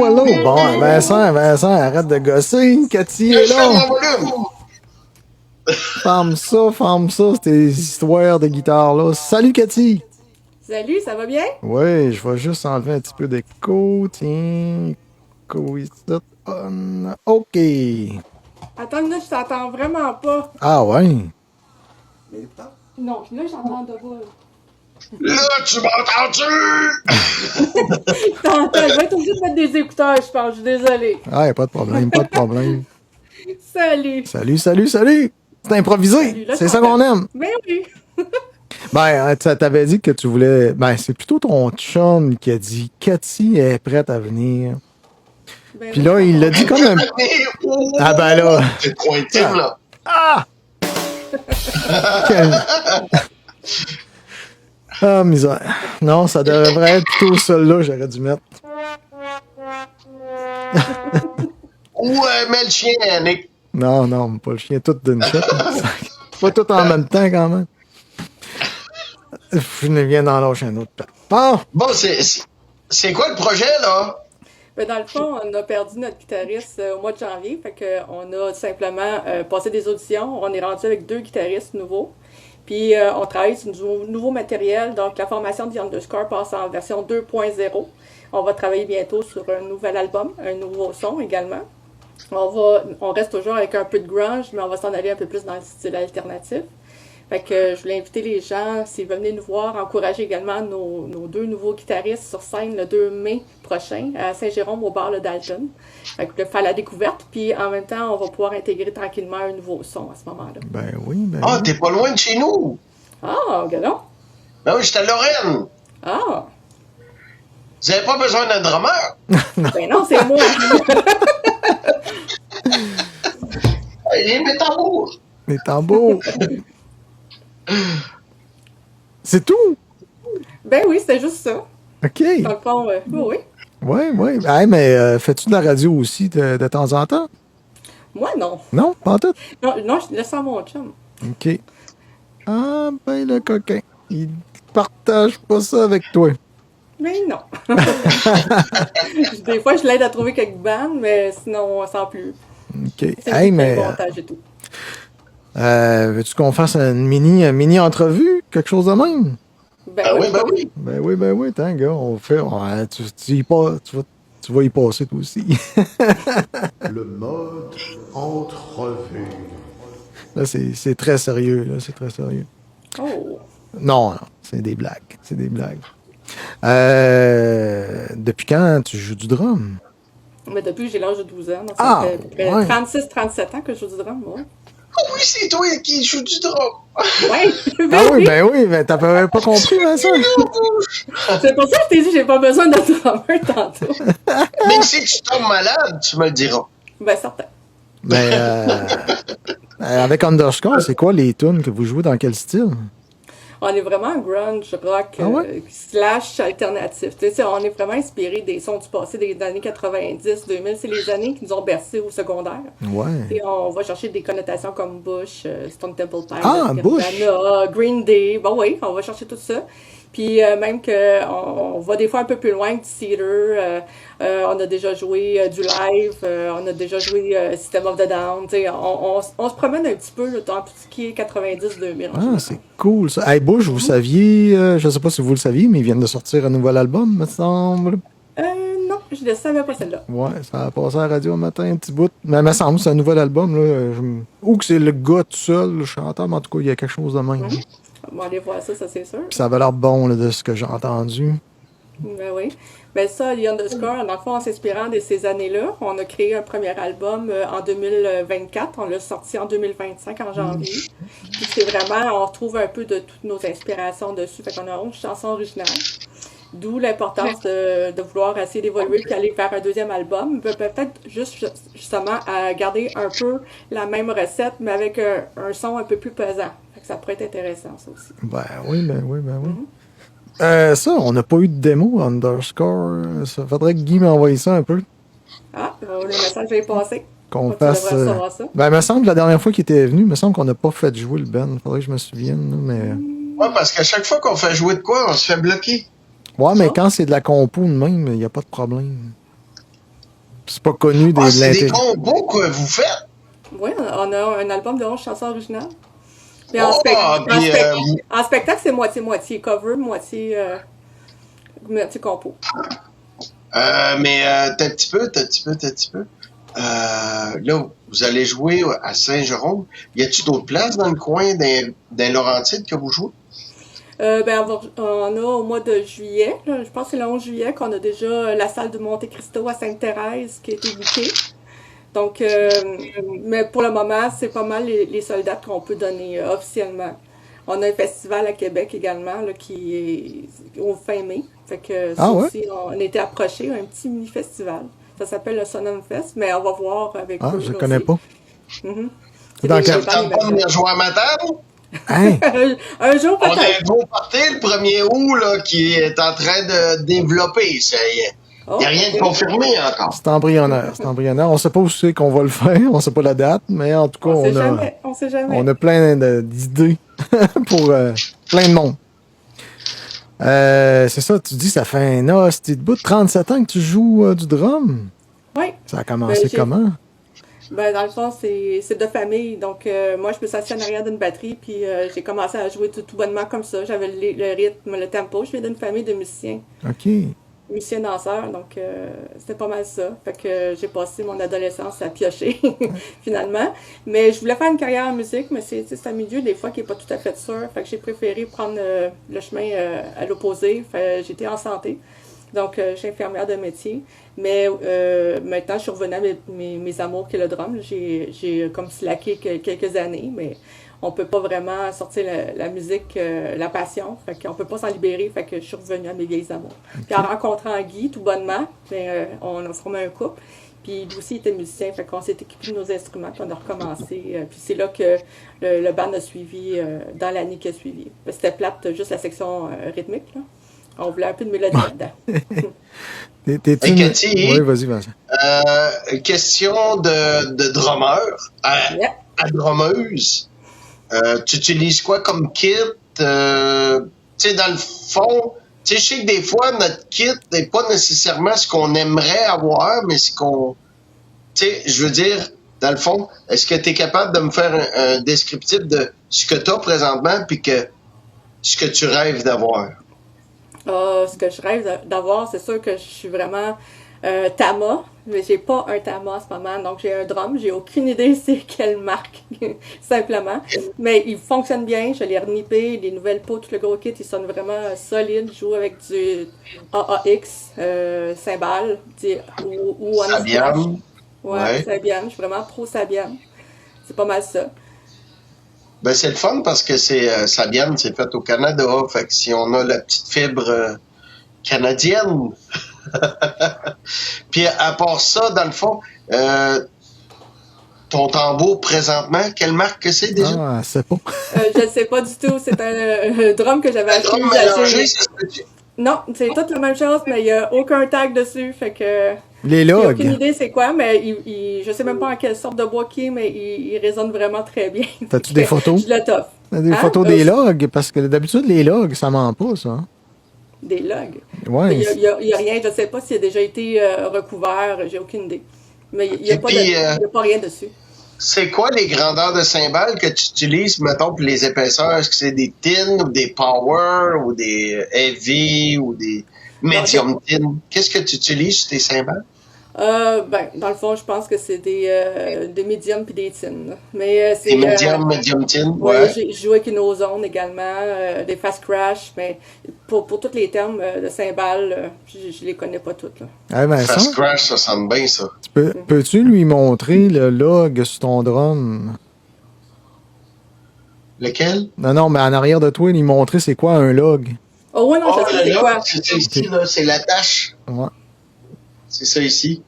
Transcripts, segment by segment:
Allô? Bon, Vincent, arrête de gosser. Cathy est là. Ferme ça, ces histoires de guitare-là. Salut, Cathy! Salut, ça va bien? Oui, je vais juste enlever un petit peu d'écho. Tiens, écho ici. On. OK. Attends, là, je t'entends vraiment pas. Ah ouais? Non, là, j'entends de voix. Là, tu m'entends-tu? T'entends, je vais être obligée de mettre des écouteurs, je pense, je suis désolée. Ah, y a pas de problème, pas de problème. Salut! Salut! C'est improvisé! Salut, là, C'est je ça t'entends. qu'on aime! Ben oui! Ben, tu t'avais dit que tu voulais. Ben, c'est plutôt ton chum qui a dit Cathy est prête à venir. Ben Puis oui, là, il l'a dit comme un. Ah ben là. C'est trop intime, là. Ah! Quel- Ah, misère. Non, ça devrait être plutôt celui-là, j'aurais dû mettre. Ouais, mais le chien, Nick. Non, pas le chien, tout d'une shot. Pas tout en même temps, quand même. Je viens d'en lâcher un autre. Bon! Bon, c'est quoi le projet, là? Ben, dans le fond, on a perdu notre guitariste au mois de janvier, fait qu'on a simplement passé des auditions. On est rendu avec 2 guitaristes nouveaux. Puis on travaille sur du nouveau matériel, donc la formation de The Underscore passe en version 2.0. On va travailler bientôt sur un nouvel album, un nouveau son également. On reste toujours avec un peu de grunge, mais on va s'en aller un peu plus dans le style alternatif. Fait que je voulais inviter les gens, s'ils veulent venir nous voir, encourager également nos 2 nouveaux guitaristes sur scène le 2 mai prochain à Saint-Jérôme au bar Le Dalton. Fait que faire la découverte, puis en même temps, on va pouvoir intégrer tranquillement un nouveau son à ce moment-là. Ben oui. Ah, t'es pas loin de chez nous. Ah, gadon! Ben oui, j'étais à Lorraine. Ah! Vous avez pas besoin d'un drummer? Ben non, c'est moi! Allez, mes tambours. Les tambours. C'est tout? Ben oui, c'était juste ça. OK. Dans le fond, oui. Oui. Hey, mais fais-tu de la radio aussi de temps en temps? Moi, non. Non, pas en tout. Non, je laisse ça à mon chum. OK. Ah, ben le coquin. Il partage pas ça avec toi. Mais non. Des fois, je l'aide à trouver quelques bandes, mais sinon, sans plus. OK. C'est Hey, le mais montage et tout. veux-tu qu'on fasse une mini entrevue? Quelque chose de même? Ben Ah oui. oui, ben oui. Ben oui, attends, gars, on fait. Tu vas y passer toi aussi. Le mode entrevue. Là, c'est très sérieux, là, c'est très sérieux. Oh. Non, c'est des blagues. C'est des blagues. Depuis quand tu joues du drum? Mais depuis que j'ai l'âge de 12 ans, donc Ah, ça fait ouais. 36-37 ans que je joue du drum, moi. Ah oui, c'est toi qui joue du drum. Ouais! Ah oui, mais t'avais pas compris, Vincent? C'est pour ça que je t'ai dit que j'ai pas besoin de drummer tantôt. Mais si tu tombes malade, tu me le diras. Ben, certain. Mais avec Underscore, c'est quoi les tunes que vous jouez dans quel style? On est vraiment grunge, rock, Ah ouais? slash alternatif. Tu sais, on est vraiment inspiré des sons du passé des années 90, 2000. C'est les années qui nous ont bercés au secondaire. Ouais. Et on va chercher des connotations comme Bush, Stone Temple Pilots, Ah, Bush! Nirvana, Green Day. Bon, oui, on va chercher tout ça. Puis même qu'on va des fois un peu plus loin que du theater. On a déjà joué du live, on a déjà joué System of the Down. Tu sais, on se promène un petit peu là, dans tout ce qui est 90-2000. Ah, c'est cool ça. Hey, Bush, vous saviez, je sais pas si vous le saviez, mais ils viennent de sortir un nouvel album, me semble. Non, je ne savais pas celle-là. Ouais, ça a passé à la radio un matin, un petit bout. Mais il me semble que c'est un nouvel album. Là. Ou que c'est le gars tout seul, le chanteur, mais en tout cas, il y a quelque chose de même. On va aller voir ça c'est sûr. Puis ça avait l'air bon là, de ce que j'ai entendu. Ben oui. Ben ça, The Underscore, dans le fond, en s'inspirant de ces années-là, on a créé un premier album en 2024. On l'a sorti en 2025, en janvier. Puis c'est vraiment, on retrouve un peu de toutes nos inspirations dessus. Fait qu'on a 11 chansons originales. D'où l'importance de vouloir essayer d'évoluer puis aller vers un deuxième album. Peut-être justement à garder un peu la même recette, mais avec un son un peu plus pesant. Fait que ça pourrait être intéressant, ça aussi. Ben oui. Ça, on n'a pas eu de démo Underscore. Ça faudrait que Guy m'envoie ça un peu. Ah, le message va y passer. Qu'on Tu fasse. devrais recevoir ça. Ben, il me semble que la dernière fois qu'il était venu, il me semble qu'on n'a pas fait jouer le band. Faudrait que je me souvienne, là, mais. Ouais, parce qu'à chaque fois qu'on fait jouer de quoi, on se fait bloquer. Ouais, mais Ça? quand c'est de la compo de même, il n'y a pas de problème. C'est pas connu Ah, de c'est des l'intégralité. combos que vous faites? Oui, on a un album de 11 chansons originales. Puis Oh, puis, en spectacle, c'est moitié-moitié. Cover, moitié compo. mais t'as un petit peu. Là, vous allez jouer à Saint-Jérôme. Y a-tu d'autres places dans le coin d'un Laurentides que vous jouez? On a au mois de juillet, là, je pense que c'est le 11 juillet, qu'on a déjà la salle de Monte-Cristo à Sainte-Thérèse qui a été bookée. Donc, mais pour le moment, c'est pas mal les seules dates qu'on peut donner officiellement. On a un festival à Québec également là, qui est au fin mai. Fait que ça Ah ouais? aussi, on a été approché un petit mini-festival. Ça s'appelle le Sonum Fest, mais on va voir avec Ah, eux je là connais aussi. pas. Mhm. C'est dans des Ça quel... vous bandes tente pas de venir émergentes. jouer à Matane? Hein? Un jour On a peut-être. un gros party le 1er août là, qui est en train de développer. Il n'y Oh, a rien de ok. confirmé encore. C'est embryonnaire. C'est embryonnaire. On sait pas où c'est qu'on va le faire. On sait pas la date, mais en tout cas, On sait jamais. On sait on jamais. a plein d'idées pour plein de monde. C'est ça, tu dis, ça fait un hostie de bout de 37 ans que tu joues du drum. Oui. Ça a Ben, commencé comment? dans le fond, c'est de famille. Donc, moi, je me suis assise en arrière d'une batterie, puis j'ai commencé à jouer tout bonnement comme ça. J'avais le rythme, le tempo. Je viens d'une famille de musiciens, OK. musiciens danseurs, donc c'était pas mal ça. Fait que j'ai passé mon adolescence à piocher, finalement. Mais je voulais faire une carrière en musique, mais c'est un milieu, des fois, qui est pas tout à fait sûr. Fait que j'ai préféré prendre le chemin à l'opposé. J'étais en santé. Donc, je suis infirmière de métier. Mais maintenant, je suis revenue à mes amours qui est le drum. J'ai comme slacké quelques années, mais on peut pas vraiment sortir la musique, la passion. Fait qu'on peut pas s'en libérer. Fait que je suis revenue à mes vieilles amours. Puis en rencontrant Guy, tout bonnement, on a formé un couple. Puis lui aussi, il était musicien. Fait qu'on s'est équipé de nos instruments. Puis on a recommencé. Puis c'est là que le band a suivi dans l'année qui a suivi. C'était plate, juste la section rythmique, là. On voulait un peu de mélodie là-dedans. T'es-tu Hey, une... Cathy, Oui, vas-y, Vincent. question de drummer Yeah. à drummeuse. Tu utilises quoi comme kit? Tu sais, dans le fond, tu sais, je sais que des fois, notre kit n'est pas nécessairement ce qu'on aimerait avoir, mais ce qu'on... Tu sais, je veux dire, dans le fond, est-ce que tu es capable de me faire un descriptif de ce que tu as présentement puis que ce que tu rêves d'avoir? Ce que je rêve d'avoir, c'est sûr que je suis vraiment Tama, mais j'ai pas un Tama en ce moment. Donc j'ai un drum, j'ai aucune idée c'est quelle marque, simplement. Mais il fonctionne bien, je l'ai renippé, les nouvelles peaux, tout le gros kit, il sonne vraiment solide. Je joue avec du AAX, cymbales, ou One Splash. Sabian? Ouais, Sabian, je suis vraiment pro Sabian. C'est pas mal ça. Ben, c'est le fun parce que Sabian, c'est fait au Canada. Fait que si on a la petite fibre canadienne. Puis à part ça, dans le fond, ton tambour présentement, quelle marque que c'est déjà? Ah, c'est pas. Je ne sais pas du tout. C'est un drum que j'avais Un acheté drum usagé. mélangé, ça se peut-tu? Non, c'est toute la même chose, mais il n'y a aucun tag dessus. Fait que Les j'ai aucune logs. idée c'est quoi, mais je sais même pas en quelle sorte de bois qu'il est, mais il résonne vraiment très bien. T'as-tu des photos? Je le toffe. Des Hein? photos des logs? Parce que d'habitude, les logs, ça ment pas, ça. Hein? Des logs. Ouais. Il y a rien, je ne sais pas s'il a déjà été recouvert, j'ai aucune idée. Mais il n'y a, Et puis, il y a pas rien dessus. c'est quoi les grandeurs de cymbales que tu utilises, mettons, pour les épaisseurs? Est-ce que c'est des thin ou des power ou des heavy ou des medium thin? Qu'est-ce que tu utilises sur tes cymbales? Dans le fond, je pense que c'est des médiums puis des tins. Mais Des medium thin? ouais, Ouais. j'ai joué avec une ozone également, des fast crash, mais pour tous les termes de cymbales, je les connais pas toutes, là. Hey, Vincent, Fast crash, ça sonne bien, ça. peux-tu lui montrer le log sur ton drum? Lequel? Non, mais en arrière de toi, lui montrer c'est quoi un log. Oh ouais, non, Oh, je sais c'est là, quoi. c'est ici, là, c'est l'attache. Ouais. C'est ça ici.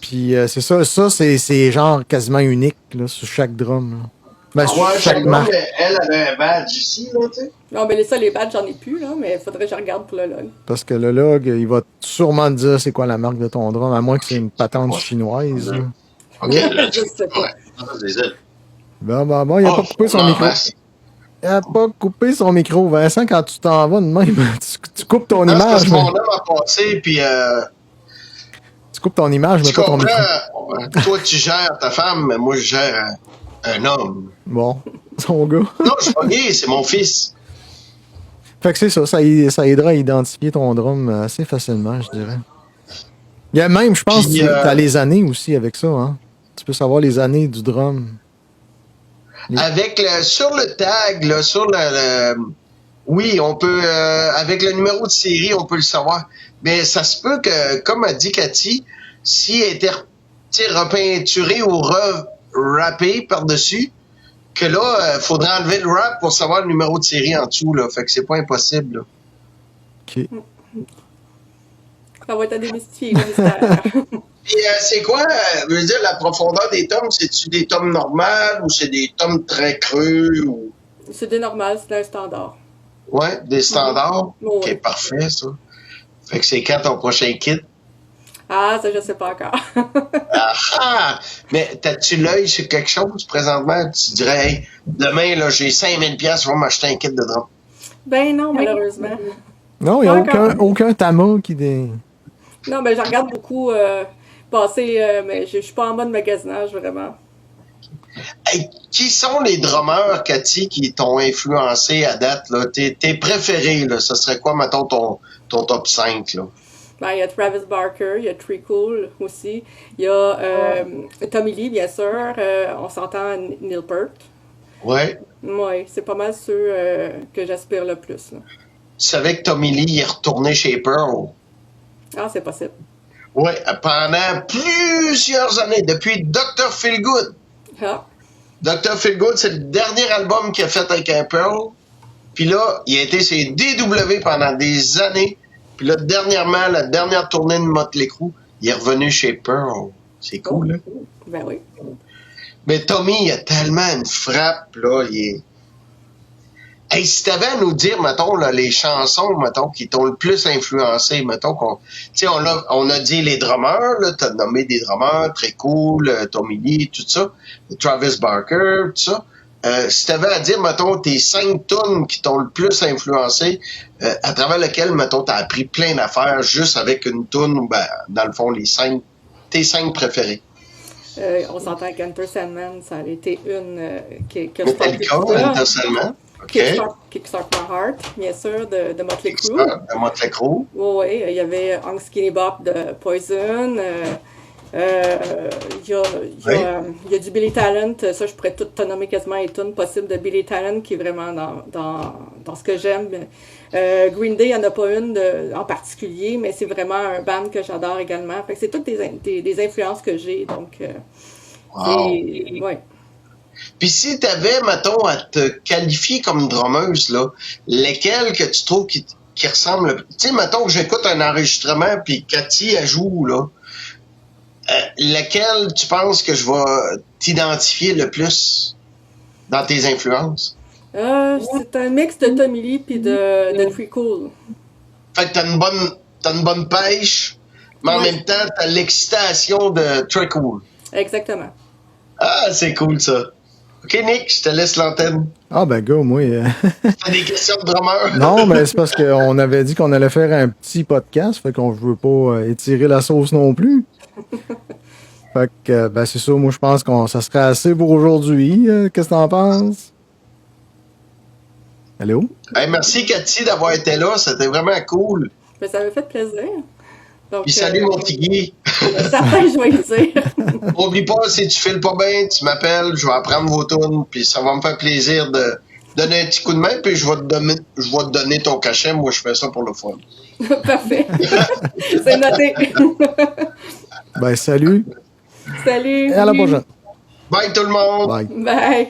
Puis c'est ça c'est genre quasiment unique là, sur chaque drum. Là. Ben, sur Ouais, chaque celle-là, marque. elle avait un badge ici, là, tu sais. Non, mais les badges, j'en ai plus, là, mais il faudrait que je regarde pour le log. Parce que le log, il va sûrement te dire c'est quoi la marque de ton drum, à moins que c'est une patente chinoise. Là. OK, là, Je sais pas. ouais. Désolé. Bon, il a pas coupé son micro. Il a pas coupé son micro. Vincent, quand tu t'en vas de même, tu coupes ton Non, c'est parce image. que mon homme a passé, puis Tu Tu coupes ton image, mais Tu pas ton micro. comprends? Toi, tu gères ta femme, mais moi, je gère un homme. Bon, son gars. Non, je suis pas gay, c'est mon fils. Fait que c'est ça, ça aidera à identifier ton drum assez facilement, je dirais. Il y a même, je pense, Puis, t'as les années aussi avec ça, hein. Tu peux savoir les années du drum. Sur le tag, là, oui, on peut, avec le numéro de série, on peut le savoir. Mais ça se peut que, comme a dit Cathy, s'il était, repeinturé ou re-rappé par-dessus, que là, faudrait enlever le wrap pour savoir le numéro de série en dessous, là. Fait que c'est pas impossible, là. OK. Ça va être à démystifier, le mystère. Et c'est quoi, je veux dire, la profondeur des tomes? C'est-tu des tomes normales ou c'est des tomes très creux ou... C'est des normales, c'est un standard. Ouais, des standards? Oui. OK, parfait, ça. Fait que c'est quand ton prochain kit? Ah, ça, je sais pas encore. Ah! Mais t'as-tu l'œil sur quelque chose présentement? Tu dirais, hey, demain, là, j'ai 5000$, je vais m'acheter un kit de drum. Ben non, malheureusement. Non, il n'y a Encore. aucun Tama qui... Non, ben je regarde beaucoup passer, mais je suis pas en mode magasinage, vraiment. Hey, qui sont les drummers, Cathy, qui t'ont influencé à date, là? Tes préférés, là, ce serait quoi, mettons, ton top 5, là? Ben, il y a Travis Barker, il y a Tree Cool aussi. Il y a Tommy Lee, bien sûr. On s'entend Neil Peart. Ouais. Oui, c'est pas mal ceux que j'aspire le plus. Là. Tu savais que Tommy Lee est retourné chez Pearl? Ah, c'est possible. Oui, pendant plusieurs années, depuis Dr. Feelgood. Ah, Dr. Feelgood, c'est le dernier album qu'il a fait avec un Pearl. Puis là, il a été chez DW pendant des années. Puis là, dernièrement, la dernière tournée de Motley Crue, il est revenu chez Pearl. C'est cool, hein? ben oui. Mais Tommy, il a tellement une frappe, là, il est... Hey, si t'avais à nous dire, mettons, là, les chansons, mettons, qui t'ont le plus influencé, mettons, tu sais, on a dit les drummers, là, t'as nommé des drummers, très cool, Tommy Lee, tout ça, Travis Barker, tout ça. Si t'avais à dire, mettons, tes 5 tunes qui t'ont le plus influencé, à travers lesquelles, mettons, t'as appris plein d'affaires juste avec une tune, ben, dans le fond, tes 5 préférés. On s'entend avec Enter Sandman, ça a été une que Metallica, Enter Sandman. OK. Kickstart My Heart, bien sûr, de Motley Crue. De Motley Crue. Oui, il y avait Hung Skinny Bop de Poison. Il y a du Billy Talent. Ça, je pourrais tout te nommer quasiment les tunes possibles de Billy Talent, qui est vraiment dans ce que j'aime. Green Day, il n'y en a pas une en particulier, mais c'est vraiment un band que j'adore également. Fait que c'est toutes des influences que j'ai. Donc, Wow. ouais. Puis si t'avais, mettons, à te qualifier comme drummeuse, là, lesquelles que tu trouves qui ressemblent... Tu sais, mettons que j'écoute un enregistrement, puis Cathy, elle joue, là. Lesquelles tu penses que je vais t'identifier le plus dans tes influences? C'est un mix de Tommy Lee puis de Tree Cool. Fait que t'as une bonne pêche, mais en même temps, t'as l'excitation de Tree Cool. Exactement. Ah, c'est cool, ça. OK, Nick, je te laisse l'antenne. Ah, ben, go, moi... T'as des questions de drummer? Non, mais c'est parce qu'on avait dit qu'on allait faire un petit podcast, fait qu'on veut pas étirer la sauce non plus. Fait que, ben, c'est ça, moi, je pense que ça serait assez pour aujourd'hui. Qu'est-ce que t'en penses? Allô? Hey, merci, Cathy, d'avoir été là. C'était vraiment cool. Mais ça m'a fait plaisir. Donc, Puis salut, mon Tigui. Certain, je vais le dire. N'oublie pas, si tu files pas bien, tu m'appelles, je vais apprendre vos tunes, puis ça va me faire plaisir de donner un petit coup de main, puis je vais te donner ton cachet. Moi, je fais ça pour le fun. Parfait. C'est noté. Ben, salut. Salut. Et à la prochaine. Bye, tout le monde. Bye. Bye.